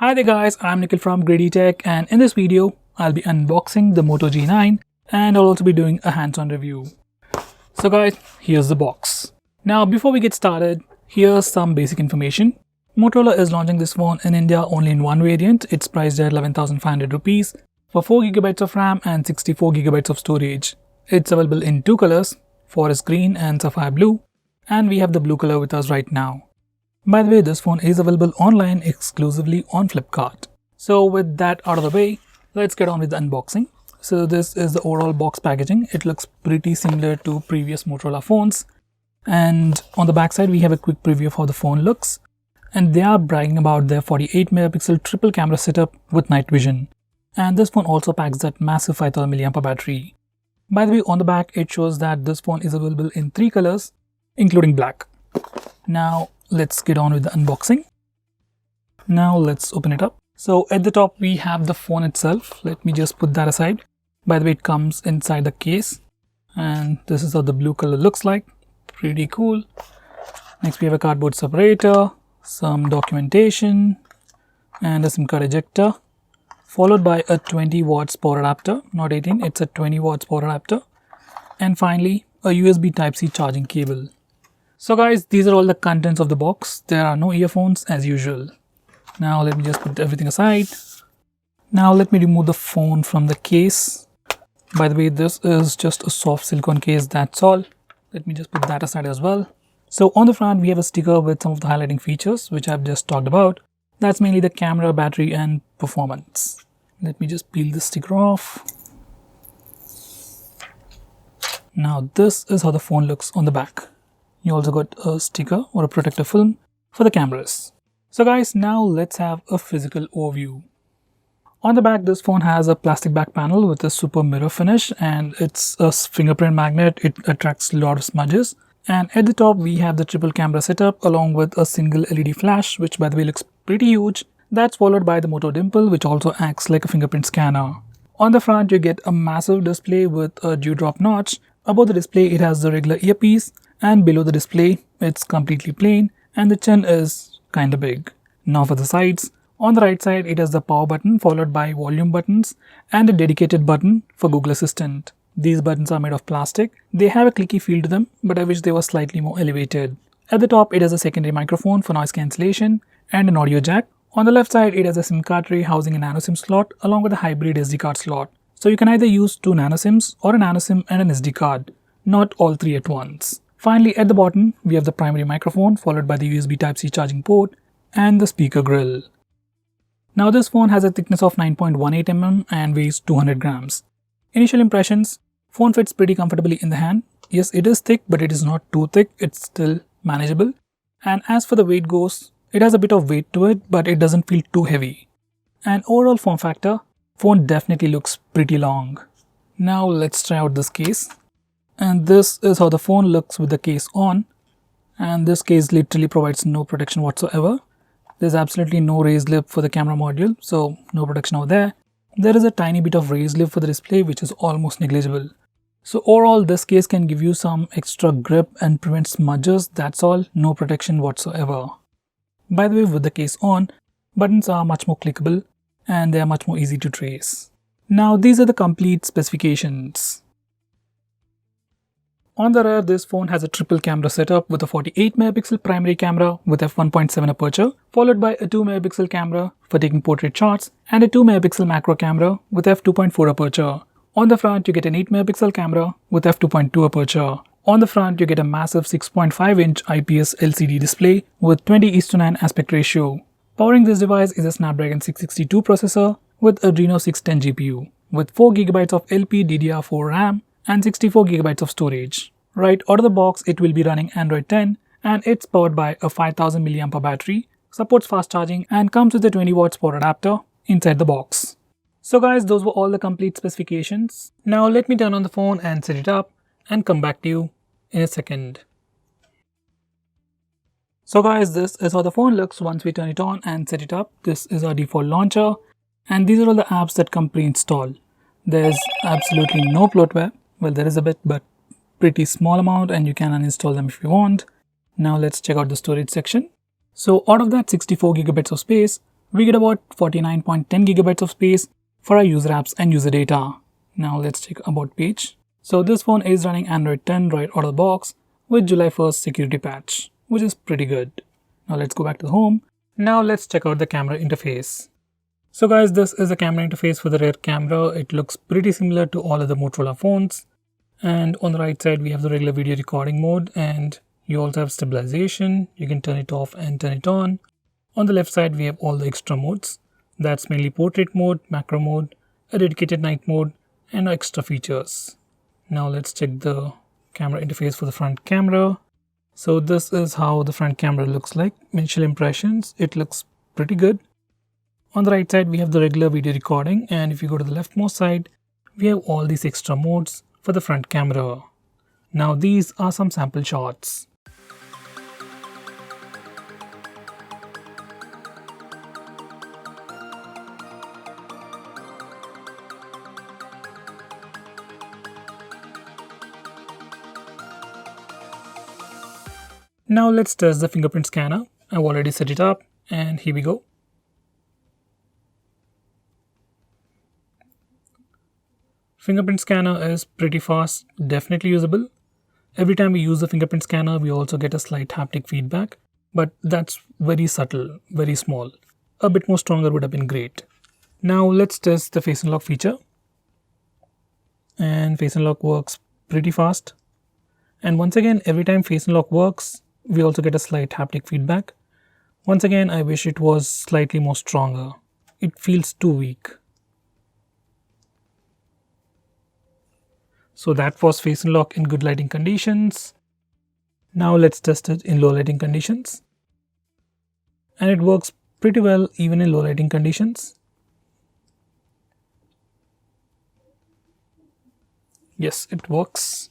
Hi there guys, I'm Nikhil from Grady Tech, and in this video I'll be unboxing the Moto G9 and I'll also be doing a hands-on review. So guys, here's the box. Now before we get started, here's some basic information. Motorola is launching this phone in India only in one variant. It's priced at 11,500 rupees for 4GB of RAM and 64GB of storage. It's available in two colors, forest green and sapphire blue, and we have the blue color with us right now. By the way, this phone is available online exclusively on Flipkart. So with that out of the way, let's get on with the unboxing. So this is the overall box packaging. It looks pretty similar to previous Motorola phones. And on the back side, we have a quick preview of how the phone looks. And they are bragging about their 48 megapixel triple camera setup with night vision. And this phone also packs that massive 5000 mAh battery. By the way, on the back, it shows that this phone is available in three colors, including black. Now, let's get on with the unboxing. Now let's open it up. So at the top we have the phone itself. Let me just put that aside. By the way, it comes inside the case and this is how the blue color looks like. Pretty cool. Next we have a cardboard separator, some documentation and a SIM card ejector, followed by a 20 watts power adapter, not 18, it's a 20 watts power adapter, and finally a USB Type-C charging cable. So guys, these are all the contents of the box. There are no earphones as usual. Now let me just put everything aside. Now let me remove the phone from the case. By the way, this is just a soft silicone case, that's all. Let me just put that aside as well. So on the front, we have a sticker with some of the highlighting features, which I've just talked about. That's mainly the camera, battery and performance. Let me just peel the sticker off. Now this is how the phone looks on the back. You also got a sticker or a protective film for the cameras. So guys, now let's have a physical overview. On the back, this phone has a plastic back panel with a super mirror finish and it's a fingerprint magnet. It attracts a lot of smudges. And at the top, we have the triple camera setup along with a single LED flash, which by the way looks pretty huge. That's followed by the Moto Dimple, which also acts like a fingerprint scanner. On the front, you get a massive display with a dewdrop notch. Above the display, it has the regular earpiece. And below the display, it's completely plain and the chin is kinda big. Now for the sides. On the right side, it has the power button followed by volume buttons and a dedicated button for Google Assistant. These buttons are made of plastic. They have a clicky feel to them, but I wish they were slightly more elevated. At the top, it has a secondary microphone for noise cancellation and an audio jack. On the left side, it has a SIM card tray housing a nano SIM slot along with a hybrid SD card slot. So you can either use two nano SIMs or a nano SIM and an SD card, not all three at once. Finally, at the bottom, we have the primary microphone followed by the USB Type-C charging port and the speaker grill. Now this phone has a thickness of 9.18 mm and weighs 200 grams. Initial impressions, phone fits pretty comfortably in the hand. Yes, it is thick, but it is not too thick, it's still manageable. And as for the weight goes, it has a bit of weight to it, but it doesn't feel too heavy. And overall form factor, phone definitely looks pretty long. Now let's try out this case. And this is how the phone looks with the case on, and this case literally provides no protection whatsoever. There's absolutely no raised lip for the camera module, so no protection over there. There is a tiny bit of raised lip for the display, which is almost negligible. So overall, this case can give you some extra grip and prevent smudges, that's all, no protection whatsoever. By the way, with the case on, buttons are much more clickable and they are much more easy to trace. Now these are the complete specifications. On the rear, this phone has a triple camera setup with a 48 megapixel primary camera with f1.7 aperture, followed by a 2 megapixel camera for taking portrait shots and a 2 megapixel macro camera with f2.4 aperture. On the front, you get an 8 megapixel camera with f2.2 aperture. On the front, you get a massive 6.5-inch IPS LCD display with 20:9 aspect ratio. Powering this device is a Snapdragon 662 processor with Adreno 610 GPU with 4GB of LPDDR4 RAM and 64GB of storage. Right out of the box, it will be running Android 10 and it's powered by a 5000 mAh battery, supports fast charging and comes with a 20 watts power adapter inside the box. So guys, those were all the complete specifications. Now let me turn on the phone and set it up and come back to you in a second. So guys, this is how the phone looks once we turn it on and set it up. This is our default launcher and these are all the apps that come pre-installed. There's absolutely no bloatware. Well, there is a bit, but pretty small amount and you can uninstall them if you want. Now let's check out the storage section. So out of that 64GB of space, we get about 49.10 gigabytes of space for our user apps and user data. Now let's check about page. So this phone is running Android 10 right out of the box with July 1st security patch, which is pretty good. Now let's go back to the home. Now let's check out the camera interface. So guys, this is the camera interface for the rear camera. It looks pretty similar to all other Motorola phones. And on the right side, we have the regular video recording mode, and you also have stabilization. You can turn it off and turn it on. On the left side, we have all the extra modes. That's mainly portrait mode, macro mode, a dedicated night mode, and extra features. Now let's check the camera interface for the front camera. So this is how the front camera looks like. Initial impressions, it looks pretty good. On the right side, we have the regular video recording, and if you go to the leftmost side, we have all these extra modes for the front camera. Now these are some sample shots. Now let's test the fingerprint scanner. I've already set it up, and here we go. Fingerprint scanner is pretty fast, definitely usable. Every time we use the fingerprint scanner, we also get a slight haptic feedback, but that's very subtle, very small. A bit more stronger would have been great. Now let's test the face unlock feature. And face unlock works pretty fast. And once again, every time face unlock works, we also get a slight haptic feedback. Once again, I wish it was slightly more stronger. It feels too weak. So that was face unlock in good lighting conditions. Now let's test it in low lighting conditions. And it works pretty well even in low lighting conditions. Yes, it works.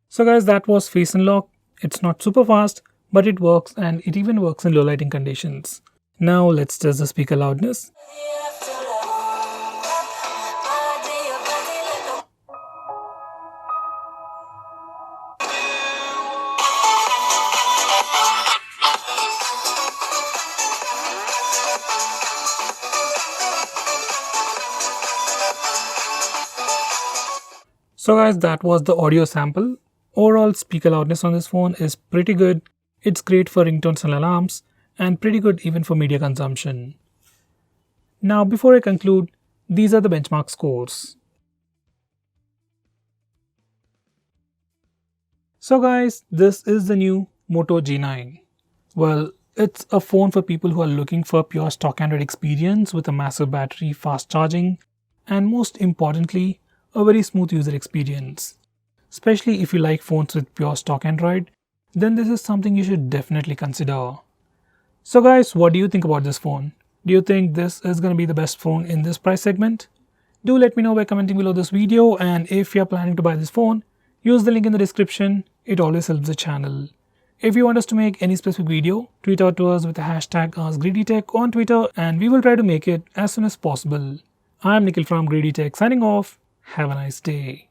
So guys, that was face unlock. It's not super fast, but it works, and it even works in low lighting conditions. Now let's test the speaker loudness. So guys, that was the audio sample. Overall speaker loudness on this phone is pretty good. It's great for ringtones and alarms, and pretty good even for media consumption. Now before I conclude, these are the benchmark scores. So guys, this is the new Moto G9. Well, it's a phone for people who are looking for pure stock Android experience with a massive battery, fast charging, and most importantly, a very smooth user experience. Especially if you like phones with pure stock Android, then this is something you should definitely consider. So guys, what do you think about this phone? Do you think this is going to be the best phone in this price segment? Do let me know by commenting below this video, and if you are planning to buy this phone, use the link in the description. It always helps the channel. If you want us to make any specific video, tweet out to us with the hashtag AskGreedyTech on Twitter, and we will try to make it as soon as possible. I am Nikhil from Greedy Tech signing off. Have a nice day.